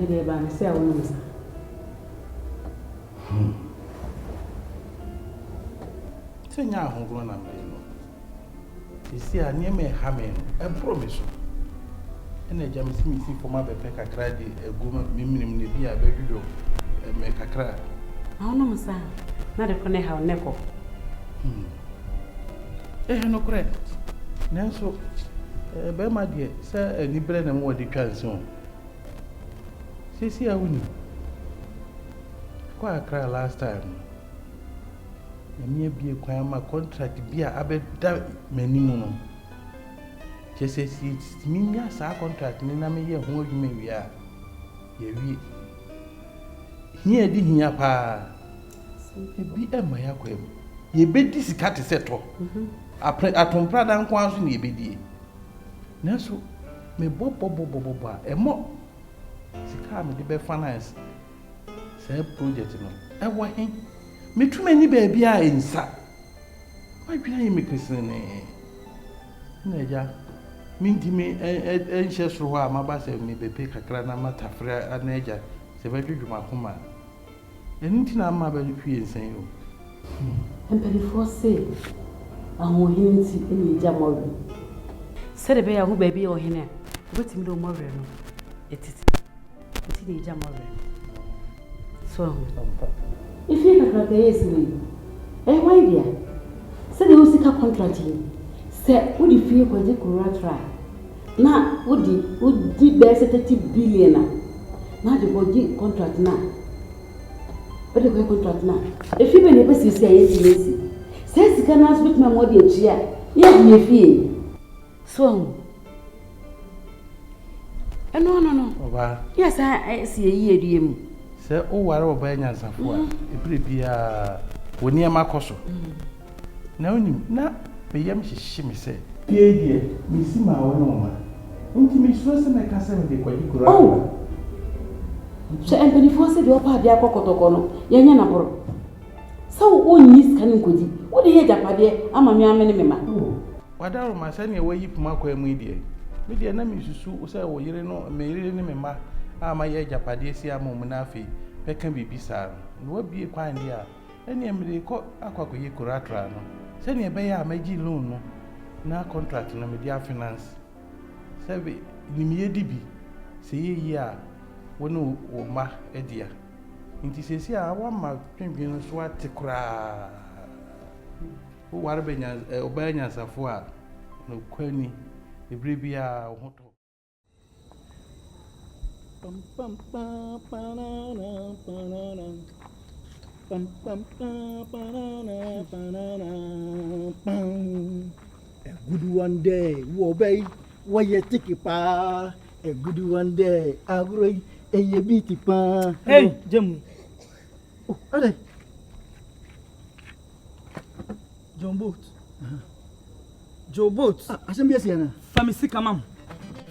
de ba me say I won miss. Senya ahogro na me no. Isi a nie me ha me no. E promise. Ena eja me si forma be pe kakra de eguma miminim ne bi a be hwedwo me kakra. Ah no msa. Na de kone ha oneko. No correct. Nanso be ma de se ani bre na mo de twanse o. Sisi a woni. Kwa akra last time. Emi bie kwan ma contract bi a abeda manimu no. Kese si minya sa contract ni na me ye ho adwuma wi a ye wi. Hia di hia pa. Ebi e ma yakwem. Ye bedi sika te seto. Atompra dan kwa so na ye bedie. Nanso me bobo a emo sika me de be finance say project no. E wo hin me tuma ni ba bia ensa. Wa dwina ye me krisene. Na ja mintimi enhye soro ha maba se me bepe kakra na matafra anaja se ba dwudwuma koma. Enti na ma ba hwie nsan yo. Empelifo say ahohinti eni ja mowe. Sede be ya hu ba bia ohene. Obetimi do mowe no. Etiti ni ja mowe. So if you can crack yes me. Why dia? Sede o sika contract ni. Se wo di fie kwaje kura try. Na wo di be 30 billion na de boji contract na. What do you contract now? If you be able to say yes, say sika na speak my mother chia. Yes, me fie. So no. Oba. Yes, I see ye diem. Say o ware oba nyansafo a ebire bia woni e makoso. Na onim na me yam hihye me say. Die me si ma wo no ma. Nti me so se me ka se me de kwaji kura. Oh. So empelifo se de opa bia kokotoko no ye nya na boro. So onyi scan nkodi. Wo de ye japade ama me amene me ma. Wadaro ma se ne wayi puma kwa mu die. Me die na me susu se wo yire no me yire ne me ma ama ye japade si ama mu na afi peka bibi sa no wa bie kwan dia ene me ko akwakoyi kuratra no se ne be ya magi loan no na contract na me dia finance se be ni me dibi se ye a wono wo ma edia nti sesi a wa ma twinbin no so atekura wo ware benya obanya safo a no kwani ebrebia ho to pam pam pam panana pam pam pam panana pam. A good one day wo bay wo ye tiki pa. A good one day agree e ye biti pa. Hey Jemu. Oh ale John Boat. Joe Boat. Asem biasi na. Famisi mam.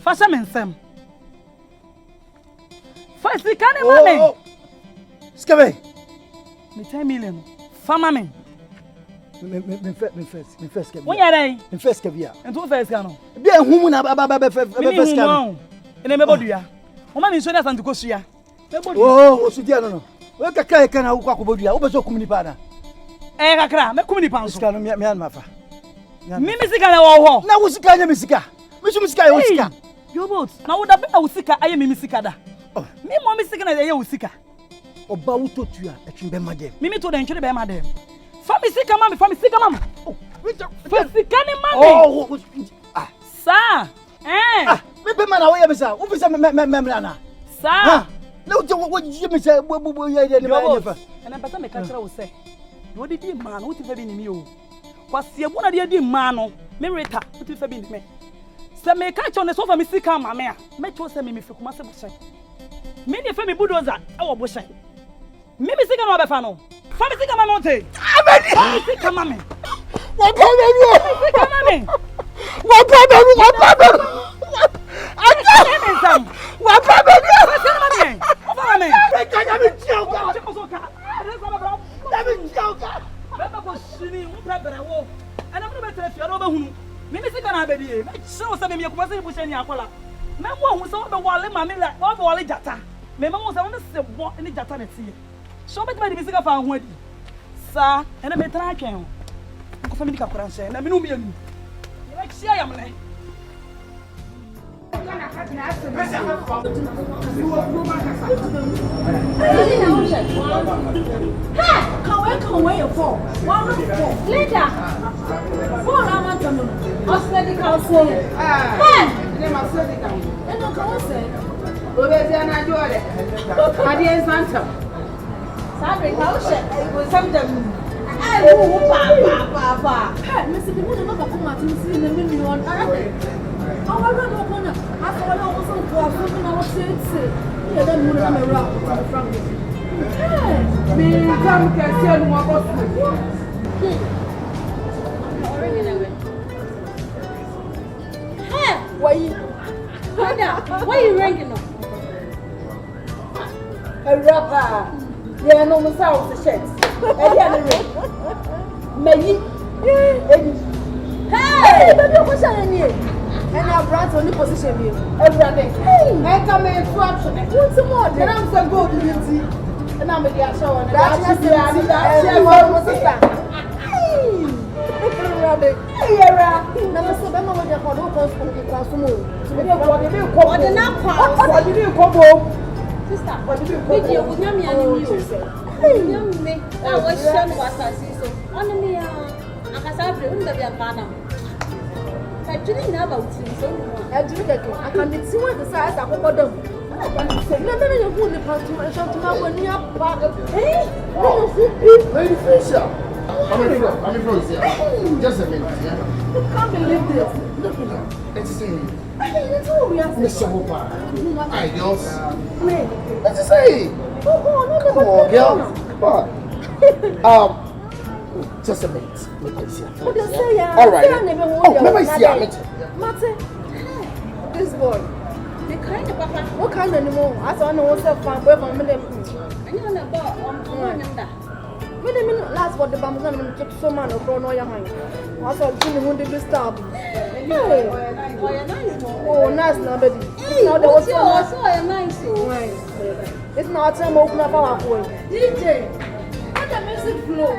Fasha mensem. Fasi kane mame. Skabe. Me 10 million. Fama me. Me first skabe. When you dey? Me first skabe ya. Ento first ka no. Bia humu na ba first skabe. Ene me bodua. O ma me nso na santuko sua. Me bodua. Oh, osudia no. We kaka e kana wo akobodua. Wo beso kumni pa na. Kakra, me kumni pa nso. Sika no me an mafa. Mimi sika na wo ho. Na wo sika nya me sika. Me sum sika yo sika. Yo boat. Na wo da be wo sika aye mimi sika da. Me mo mi sika na aye wo sika. Oba wo totua etwe be madem. Mimi to den twere be madem. Fami sika mama. Oh, sika ni mama. Oh, sa. Me be mana wo ye be sa. Wo fi sa me na. Sa. Na wo je me sa bo ye de ba ye fa. Ena pata me ka kira wo se. No di man, wo ti fa bi ni mi o. Kwase ebo na di man no. Me reta, wo ti fa bi ni me. Se me ka cho ne so fa me sika mama a. Me cho se me fi kuma se bo se. Me ni fa me bulldozer e wo bo se. Me sika no be fa no. Fa me sika mama onte. Ameni. Fa me sika mama. Wo pa me ni. Sika mama. Wo pa me ni. Ata me sam. Wo pa me ni. Sika mama. Wo fa me. Me ka nya me ti o ka. Na me ti o ka. Baba ko shini un pebere wo. Ana mo be tere fi ado be hunu. Me sika na be die. Me se wo se me kuma se bu se ni akola. Me mo hu se wo be wole ma me la. Wo be wole jata. Me mama say won se bo ni jata na tie. So bet me di bisika fa ho adi. Sa, ena me tra atwen ho. Ko fa me di kakora nse na me no me anu. Ye ba chia yam le. Can't wait your phone. One later. Phone I'm on to Australia council. Hey, I'm Australia. And no come say. Louisiana Jordan. Adian Santa. Sabre house. Go some them. Papa. Hey, Mr. Bimuna no come out to see the million. I want to go on. I thought I was on for something I was saying. Yeah, then we run around from here. Me come can see no more. Hey, why you ringing up? A rapper. Yeah, no more sound the shit. Hey, baby, what's happening? And I brought only position here. Everything. Hey, I come in to action. What's more? Then I'm so good to you. And I'm with the show. That's the actually, never would see so. I do that. I can see what the size of a dog. Never you put the punctuation to my when you are part of Lady Fisher. I'm from just a minute. You can't believe this. Look at that. Let's see. That's all we are saying. Mr. Hooper. I don't. Let's just say. Come on, girl. Come on. Just a minute. All right. Oh, let me see. This boy. What kind of animal? I saw no one self found boy from me. Last what the Bamazan took so man of Brono Yaman. I saw Jimmy who did this stop. Oh, nice, nobody. Now there was so nice. It's not time open up our boy. DJ, what a music flow.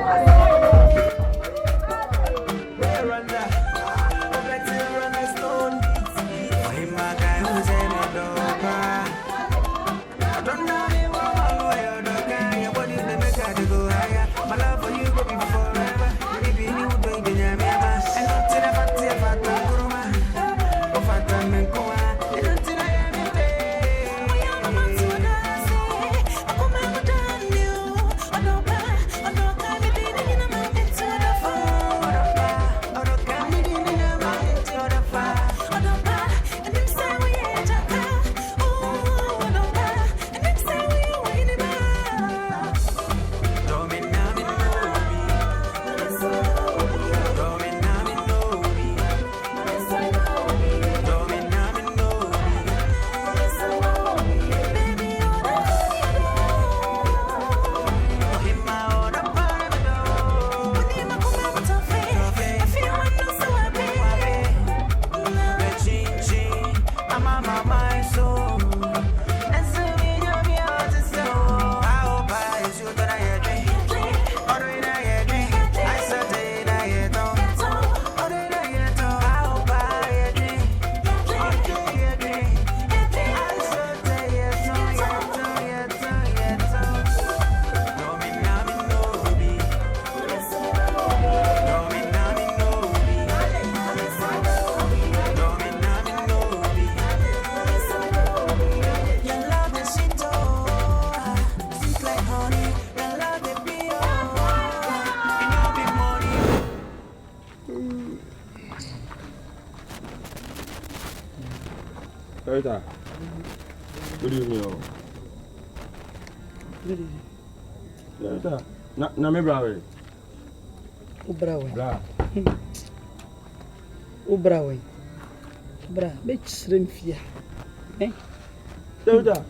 Good evening. Good evening. Na me brawe. Ubrawe. Bra. Ubrawe. Bra, be chisrem fia. Teuta.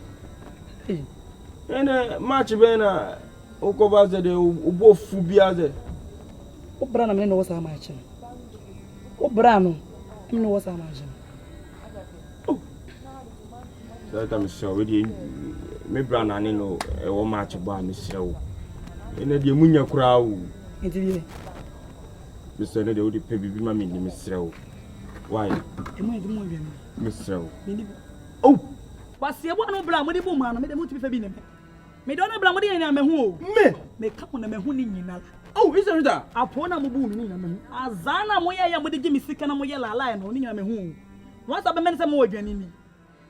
Ene match be na ukoba ze de ubofu bia ze. Ubra na me no wasa match. Ubra no me no wasa match. That I'm sure we me brana ne no e wo match ba me hyew ene de munya kura wo Enti me so ne de wo de pe bibi ma me ni me hyew why emu edi mu wiem me hyew oh wasie bo no bra mo de bu ma no me de mu tibi fa bi ne me de no bra mo de nyina me hu o me ka mo na me hu ni nyina oh is there that apo na mo bu mi ni nyina me hu azana mo ya mo de gi mi sika na mo ye la la no ni nyina me hu once I be men say mo odwani ni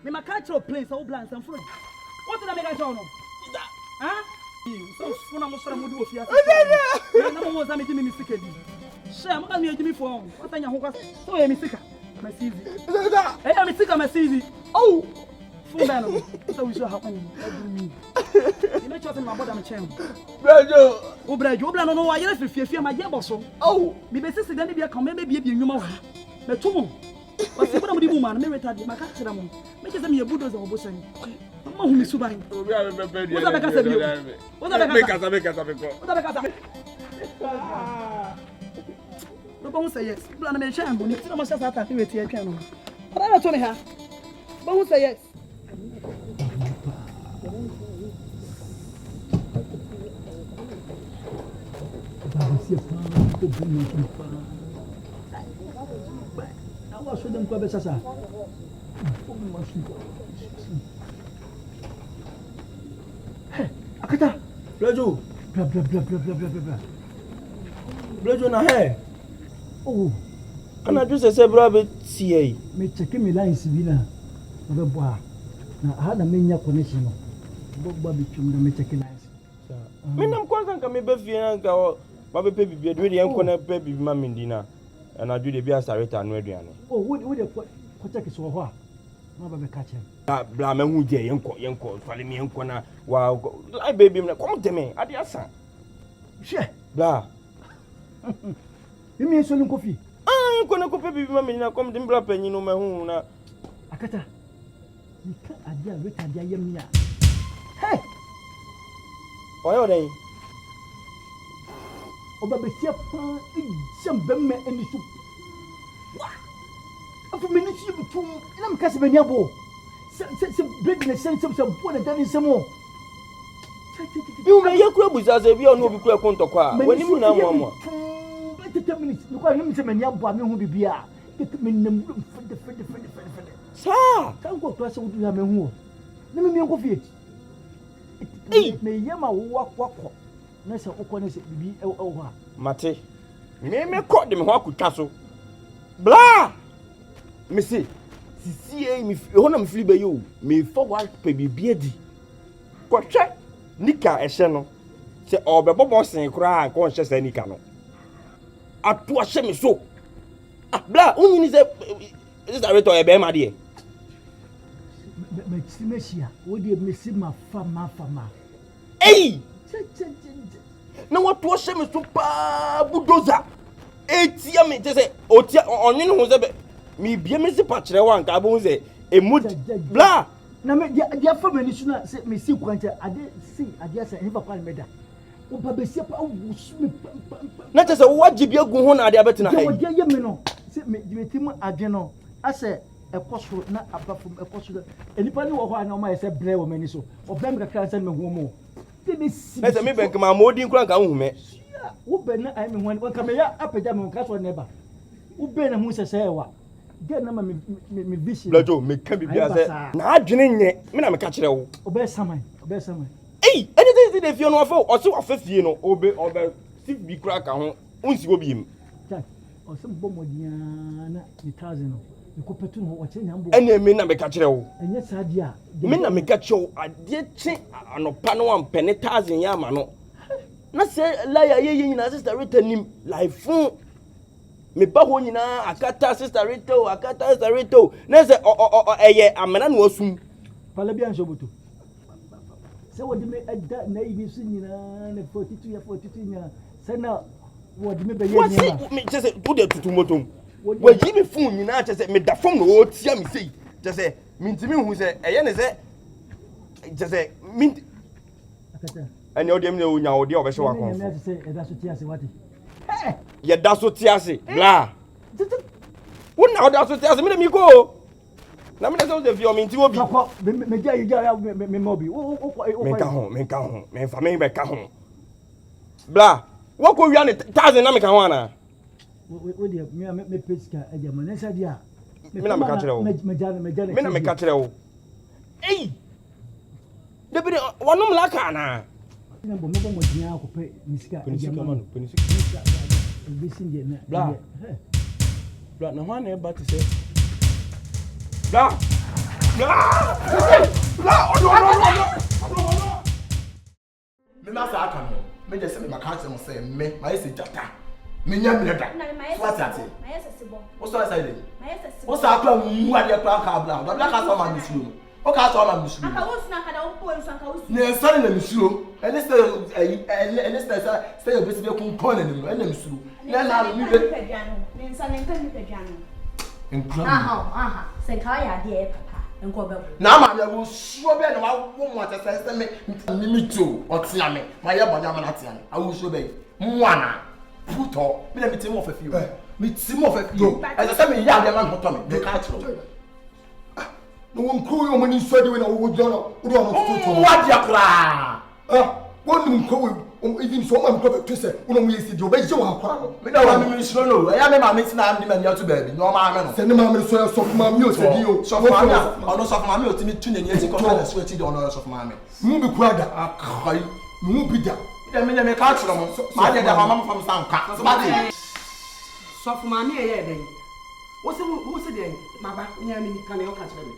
me ma catch your plane so blank and free what did I make a show no huh so funa mo sara mo di ofia na mo za me gi mi sika di share mo ka me gi mi phone what anya ho kwa so ye mi sika my CV eh mi sika my CV oh phone ban so we should happen me you make sure my body am chen Brajo bla no wa yere fefie ma je boso oh mi be sisi dan bia kan me bia nnwuma wa me to mo wasi bra mo di bu ma no me retard ma ka kira mo me je se me ye bulldozer obo san ma hu mi suban obi a be be o da be ka se bi o da be ka me ka ko o da be ka no ba say yes bla na me hwan bo ni ti na mo sha ta fi weti e twa no o da to me ha ba hu say yes show them kwa sasa. Hey, akata. Blajo. Bla. Blajo na he. Oh. Ana just say bra be tie. Me check me lines bi na. Obe boa. Na hada menya connection no. Bogba bi twum na me check lines. Me nam kwanza nka me be fie na nka ba be pe bibia de enko na pe bibi ma mindina. And I do the beer sarita and ready. Oh, would you check it so far? No, baby, catch him. Blame who day, uncle, follow me, uncle. Wow, I baby, come to me. Adiasa. Share. Blah. You mean selling coffee? I'm going to copy mammy, now come to Bra Penny, no, my home. Akata. You can't idea, rich idea, yamia. Hey! Why are they? Obabesia pan jambemme eni soup. Afu meni chi butum ina mkase benya bo. Se bread na sense some bo na dani samo. You me yakura buza se bi onu obi kura konto kwa. Wani mu na mo. 30 minutes. Because him se menya bo ame hu bibia. Get me nem fede. Sa. Kan ko to se wudu ya me hu. Na me ko fie. Me yema wo kwakọ. Nessa okonese bibi ewo ha mate me ko de me ho akutwa so bla me see sisi me ho na me fili be yo me for wa pe bibi adi ko hwe nika ehye no se obebobo sen kura ko hye se nika no atu ahye me so bla unyini se is that reto e be ma de me simeshia wo de me sima fama ei na what was she me super bulldozer etia me te say otia onwene ho se be me bia me si pa kire wan ka bo se emu bla na me dia fa mani su na se me si kwanta ade asa ni papa me da o ba be si pa wo su me na te say wo gibe agu ho na ade abetina hai wo dia ye me no se me tim ade no ase ekoso na abafum ekoso enipa ni wo ho ana o ma se bre wo mani so o bem kakra se me ho mo Nese me bank ma modin kura nka hu me. Wo be na ai me ho nka me ya apeja me nka so neba. Wo be na hu sese wa. Ge na ma me vision. Blajo me ka bibia se na adwene nye me na me ka kire wo. Obe saman. Ei, anything dey fie no afo o se wa fafie no obe si bi kura ka ho unsi wo bi im. Chai. O se mbo modia na 1000 no. Ko petu no o che nyambo. Ene me na me ka kire wo. Enye sadia. Me na me ka kire wo ade che anopa no am pene 1000 ya ma no. Na se la ya ye nyina sister return life fun me ba ho nyina akata sister reto na se eye amena na osum pala bia nsoboto se wodi me ada na ibi su nyina na 42 nya se na wodi me be ye nyina me se do de tutu motom wa yi me fun nyina che se me da fom no o tia me sei che se me ntimi hu se eye ne se che se me akata ani odem ne onya ode obehye wa konfo me se eda so tia se wati ye da so tia se bla wona ode so tia se me na mi go Na me say the fear me nti obi. Me ja me mobi. Me ka ho. Me fa me be ka ho. Bla, wo ko wia ne 1000 na me ka ho ana. Wo dia me pesika aja mo nesa dia. Me na me ka kire wo. Me na me ka kire wo. Ei. De bi wonom la ka na. Na bo mo dia ko pe misika aja mo. Penisika. Besin dia na. Bla. Bla, na ho na e ba ti say. Bla. No. Me na sa aka no. Me just say me maka say say me, my say jata. Me nya me da. What ati? My sesibo. What's that say? My sesibo. What's that plan mu ade plan ka bla. Da bla ka so ma misuro. O ka so ma misuro. Aka wo suna ka da wo po nso aka wo. Ne sare na misuro. Ene say obesi be kun pon na ni. Ene misuro. Na mi be. Ne nsa ne nka ni pedwano. Nkura. Aha. Se ka ya de papa. Enko be. Na ma ya wo suo be na wa wo mo atese me mi to otia me. Ma ye bonya ma na tia me. Awu suo be. Mwana. Puto. Me na mi timo fa fio. Me timo fa fio. Asa say me ya de man hoto me. Me ka chiro. No one cool your money so the way na wo jona. Wo do am to. Wa dia kra. Wonum ko even so am ko to say wo no mo yesi di obeje wo akwa. Me da wa mi suro no. Ya me ma me tina am di ma nya to baby. No ma me no. Se ne ma me so ya so ma mi o se di o. So ma me. Ono so ma me o timi tu ne ni esi ko na so ti di ono so ma me. Mu bi kuada. Akai. Mu bi da. Me ka chiro mo. Ma dia da mama from sanka. So ba di. So for mommy e den. Wo se den? Maba, nya mi kan e o ka kire me.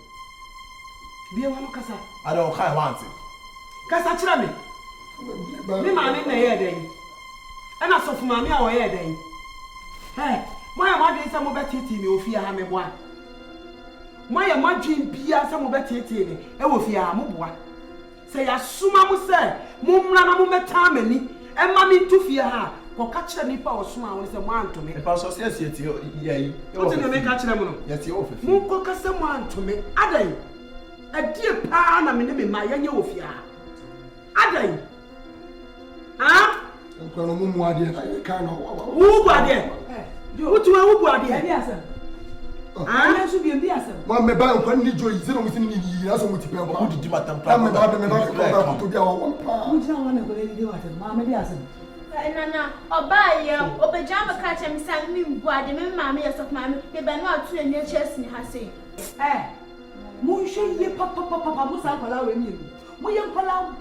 Bia wa no kasa. I don't kai want it. Kasa kire me. Me ma me na e den. E na so for mommy a wo e den. Mo ya ma de se mo betiti me ofia ha me boa. Mo ya ma dwin bia se mo betiti me e wo fia ha mo boa. Se ya suma mo se mo mra na mo meta amani e ma mi ntu fia ha ko ka kire nipa o suma won se mo antome. E pa so se ti ye. O ti no me ka kire mo no. Yes you ofe. Mo ko ka se mo antome adan. Adie pa na me ne me ma yenye wo fia. Adan. Ha? Ko no mu ade ka no. Wo bu ade. Wo tu wo bu ade. Bi asem. Ah, so bi asem. Ma me ba nkwa ni joyi zero mo sin ni yi na so mo ti pe ba. Wo di matam pa. Me ba ko to dia wa pa. Mo jina wa na ko le di wa tem. Ma me bi asem. Nana, obaye, obejamba ka chem san mi mbuade me mama ye sok mama, me be no atu ani chest ni ha sei. Mo hwe ye papa mo san kwala we mi. Mo ye kwala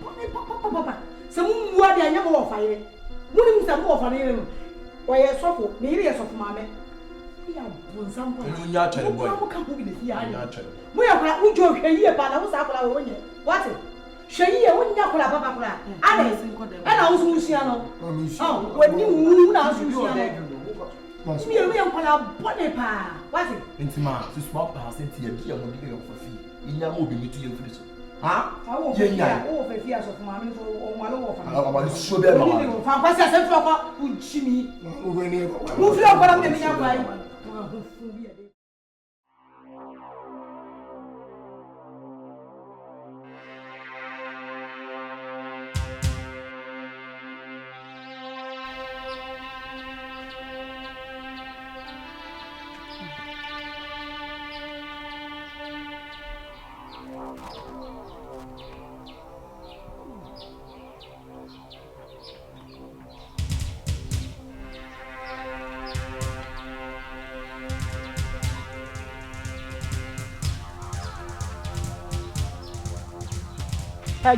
papa. Se mo mbuade anya mo wo fa yire. Mo ni msa mo wo fa na yire no. Wo ye sofo, me yire ye sofo mama. Ya bonsam kwa. Enu nya chere boy. Mo kan ko bi ne fi ya. Nya chere. Mo ye kwala ujo hwe ye pa na mo san kwala we onye. What? Hwe ye wo nya kwala papa kwala. Ade. E na wo so musia no. Wani wu na so musia no. Mi ye kwala bone pa. What? Intima, so small pass into your dear mo di for fee. Inya mo bi mitu ye mfiri so. Ha? Awo Ye nya. wo fe fi aso fuma mi so o ma lo wo fa. Aba di so be mama. Fa kwa se se fo ko unchimi. Wo ni. Mo fi o kwala mi nya kwa yi.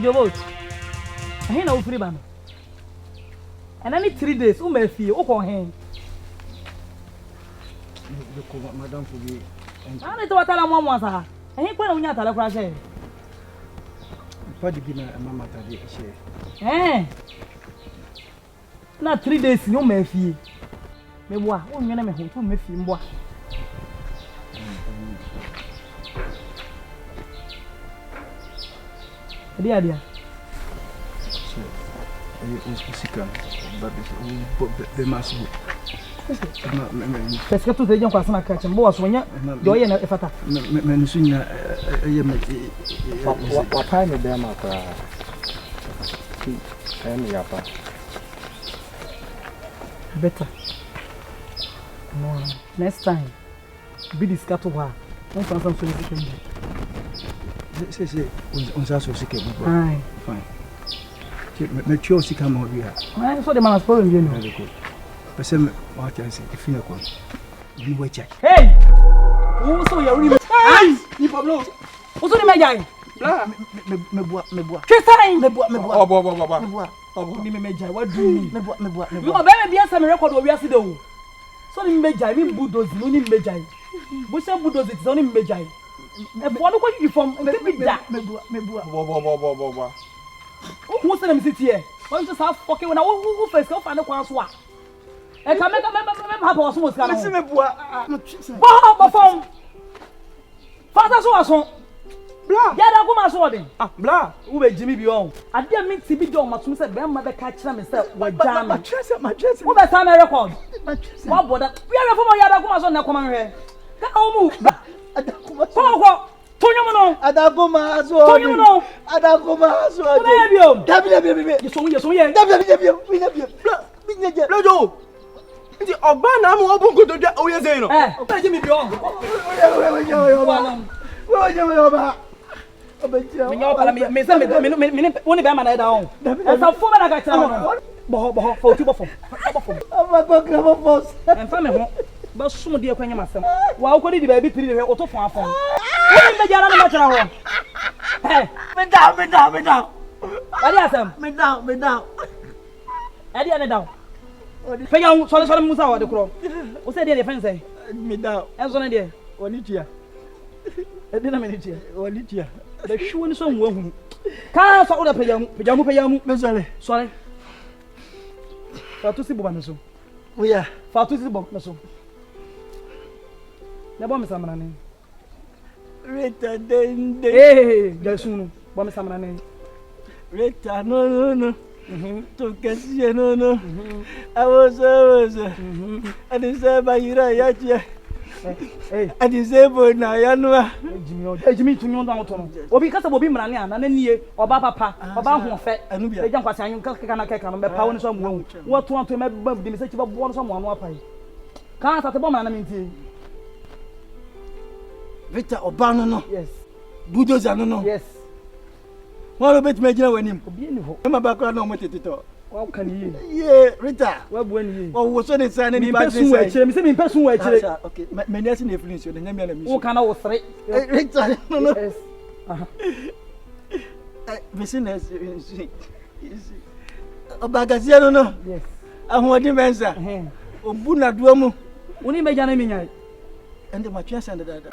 Jobot. I know free ban. And any 3 days, who may feel, who call him. Madam for me. I need to tell him one once. I ain't going to tell a crash. What did you mamma share? Not 3 days, you may feel. Me boy, who you name who me feel boy. Dia. Musical, but the mass. Parce que tout est bien quoi ça na catch mbo wasonya do ye na efata me sunya ye me what time be ma kwa time ya pa better no next time be discuss wa On fa some solution. Say on sa so sika bu. Aye. Fine. Me tio sika ma obi ha. Aye, so the man has problem you know. Very good. Person ma chance if you ko. Bi wa check. Hey! Who so you really? Hey! You problem. Who so the majai? Blah. Me bua. Tristan. Me bua. Baba. Me bua. Ni me majai. What do you mean? Me bua. You are very bien some record we are see do. So ni majai, mi bulldoze, no ni majai. Bo se bulldoze it so ni majai. E fo no ko uniform, e be da. Me bua. Baba. Who say them sit here? Why just have fucking when who first go find the kwan so a. E ka me have us mo ska no. Me bua. Ba phone. Father so aso. Blah. Ya da kuma so den. Ah, blah. Who be Jimmy bi on. Ade me ti bi don matum say be ma be ka kira me say wa jam. My dress. Who be time record? My dress. What boda? We are from ya da kuma so na kuma hwe. Ka o mu. Adakuma. Ko. Tonyo mo no. Adakuma so. Tonyo mo no. Adakuma so. Ko na bi o. Dabi. Ye so ye. Dabi. Binye. Lojo. Nti oba na mo obunko to o ye zei no. O ka Jimmy bi on. Oba. Me nyaw pala me say me woni be ma na da on. E sa fo me na ka tira mo. Bo fo ti bo fo. Aba ko grabo boss. En fa me ho. Ba sum de kwanya masem. Wa ko di ba bi tiri de o to fo afon. Woni me jara na ma tira ho. Eh, Me down. Adi asem. Me down. Adi ane down. Pega sole musa wa de kro. O se de defense eh. Me down. En so na de. Oni tia. Edi na me ni tia. The shoe ni so nwu hu. Ka so o da pega mu. Me Sorry. Fa tu si bo ba so. Oya. Fa tu si bo na so. Na bo me samana ni. Rita dende. Eh, jasunu. Bo me samana ni. Rita no. To kasiye no. Awoso. Ani se ba yira ya tia. Ani se bo na ya no. Ejimi tunyo ndo to no. Obi kasa bo bi mrane ana na nie oba papa, oba hofe. Eja nkwase anyu kaka na keka no be pa woni so mo wu. Wo to me ba di me se chi ba bo no so mo anu apai. Kan sa te bo mrane minti. Rita Obano no. Yes. Bulldozer no. Yes. Wọ́n bet me jina wanim. Obi eni ho. E ma ba kra na mo tetito. Wa kan yi. Ye, Rita. Wa bu eni yi. Wo wo so ne san ni ba sun wa kire, mi se mi pesun wa kire. Okay, me ne asi na influence yo, na nyame na mi. Wo kan na wo sere. Rita, no. Yes. Aha. Business. Obagazie no. Yes. Ahodi mensa. Obu na duo mu. Woni me jana mi nyai. Ende ma twese ende dada.